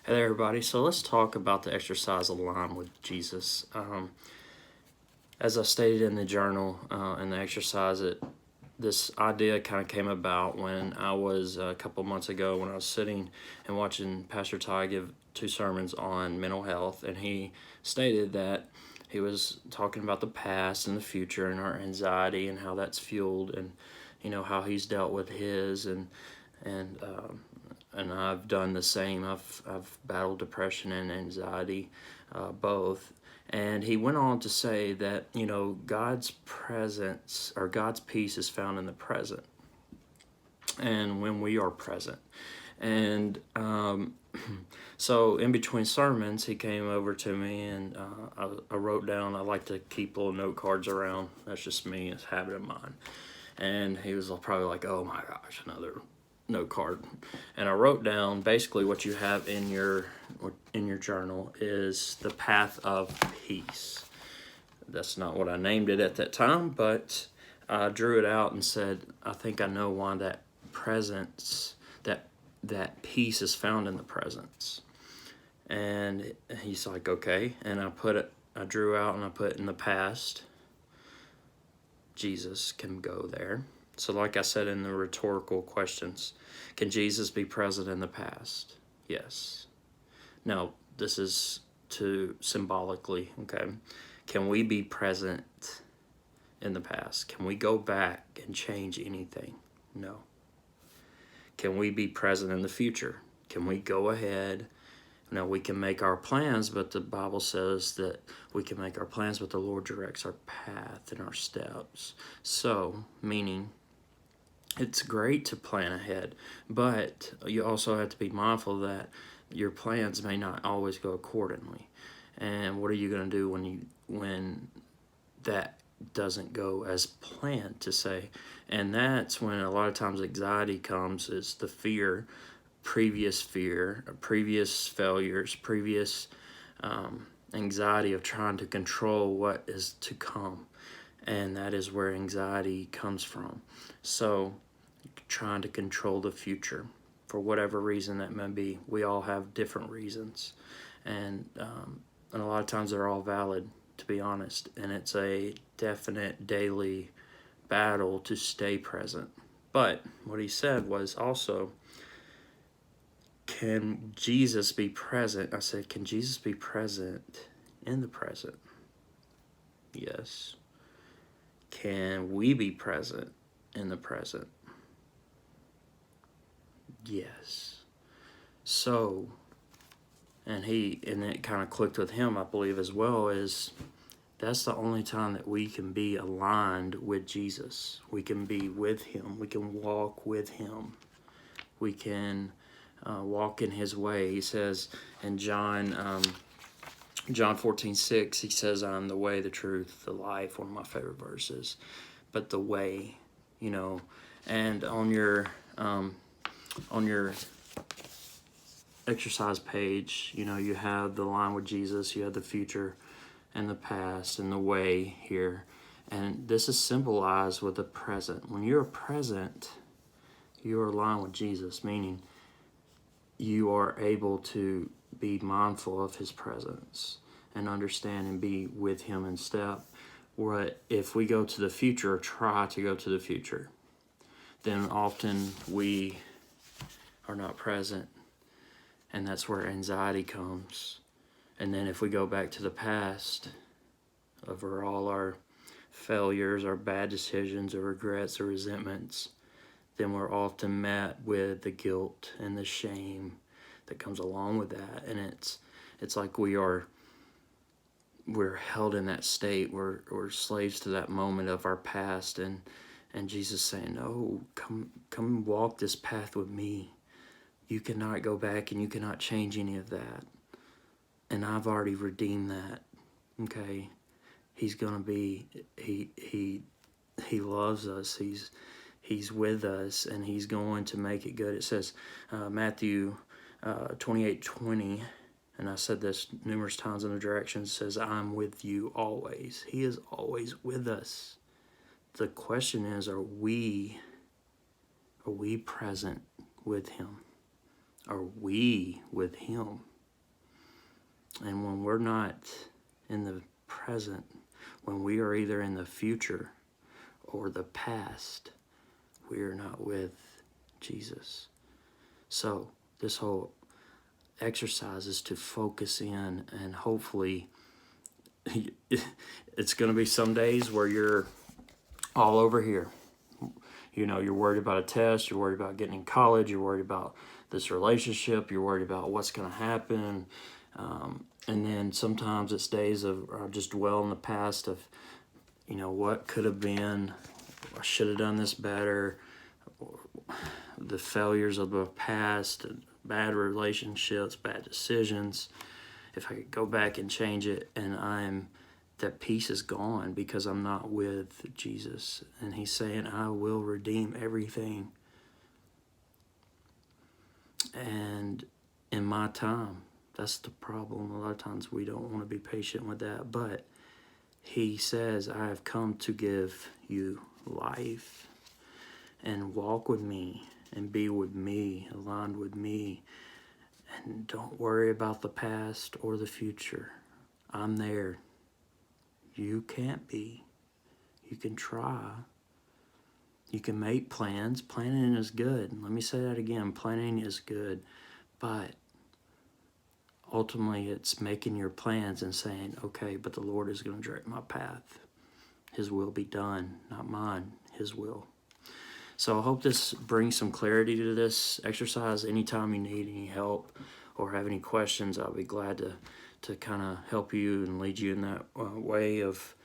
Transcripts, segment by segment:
Hey there, everybody. So let's talk about the exercise Align with Jesus. As I stated in the journal and the exercise, this idea kind of came about when I was a couple months ago when I was sitting and watching Pastor Todd give two sermons on mental health, and he stated that he was talking about the past and the future and our anxiety and how that's fueled, and how he's dealt with his and I've done the same. I've battled depression and anxiety, both. And he went on to say that God's presence or God's peace is found in the present, and when we are present. And so in between sermons, he came over to me and I wrote down. I like to keep little note cards around. That's just me. It's a habit of mine. And he was probably like, "Oh my gosh, another note card." And I wrote down basically what you have in your journal is the path of peace. That's not what I named it at that time, but I drew it out and said, I think I know why that presence, that peace is found in the presence. And he's like, okay. And I drew out and I put in the past, Jesus can go there. So like I said in the rhetorical questions, can Jesus be present in the past? Yes. Now, this is to symbolically, okay? Can we be present in the past? Can we go back and change anything? No. Can we be present in the future? Can we go ahead? Now, we can make our plans, but the Bible says that we can make our plans, but the Lord directs our path and our steps. So, meaning, it's great to plan ahead, but you also have to be mindful that your plans may not always go accordingly. And what are you going to do when that doesn't go as planned, to say? And that's when a lot of times anxiety comes, is the fear, previous failures, previous anxiety of trying to control what is to come. And that is where anxiety comes from. So trying to control the future for whatever reason that may be. We all have different reasons. And a lot of times they're all valid, to be honest. And it's a definite daily battle to stay present. But what he said was also, can Jesus be present? I said, can Jesus be present in the present? Yes. Can we be present in the present? Yes. So, and it kind of clicked with him, I believe, as well, is that's the only time that we can be aligned with Jesus. We can be with him. We can walk with him. We can walk in his way. He says in John 14:6, he says, "I'm the way, the truth, the life," one of my favorite verses. But the way, and on your exercise page, you have the line with Jesus, you have the future and the past and the way here. And this is symbolized with the present. When you're present, you are aligned with Jesus, meaning you are able to be mindful of his presence and understand and be with him in step. What if we go to the future, or try to go to the future, then often we are not present, and that's where anxiety comes. And then if we go back to the past, over all our failures, our bad decisions, or regrets, or resentments, then we're often met with the guilt and the shame that comes along with that. And it's like we're held in that state. We're slaves to that moment of our past, and Jesus saying, "No, come walk this path with me. You cannot go back and you cannot change any of that. And I've already redeemed that." Okay? He's gonna be, he loves us. He's with us, and he's going to make it good. It says, Matthew 28:20, and I said this numerous times in the directions, says, "I'm with you always." He is always with us. The question is, are we present with him? Are we with him? And when we're not in the present, when we are either in the future or the past, we are not with Jesus. So this whole exercise is to focus in, and hopefully it's going to be some days where you're all over here. You know, you're worried about a test, you're worried about getting in college, you're worried about this relationship, you're worried about what's going to happen. And then sometimes it's days of just dwell in the past of, you know, what could have been, I should have done this better, the failures of the past, bad relationships, bad decisions. If I could go back and change it, and that peace is gone because I'm not with Jesus. And he's saying, I will redeem everything. And in my time, that's the problem. A lot of times we don't want to be patient with that. But he says, I have come to give you life, and walk with me and be with me, aligned with me. And don't worry about the past or the future. I'm there. You can't be. You can try. You can make plans. Planning is good. Let me say that again. Planning is good. But ultimately, it's making your plans and saying, okay, but the Lord is going to direct my path. His will be done, not mine. His will. So I hope this brings some clarity to this exercise. Anytime you need any help or have any questions, I'll be glad to kind of help you and lead you in that way of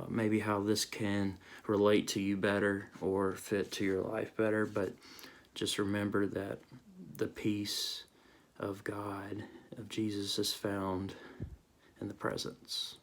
maybe how this can relate to you better or fit to your life better. But just remember that the peace of God, of Jesus, is found in the presence.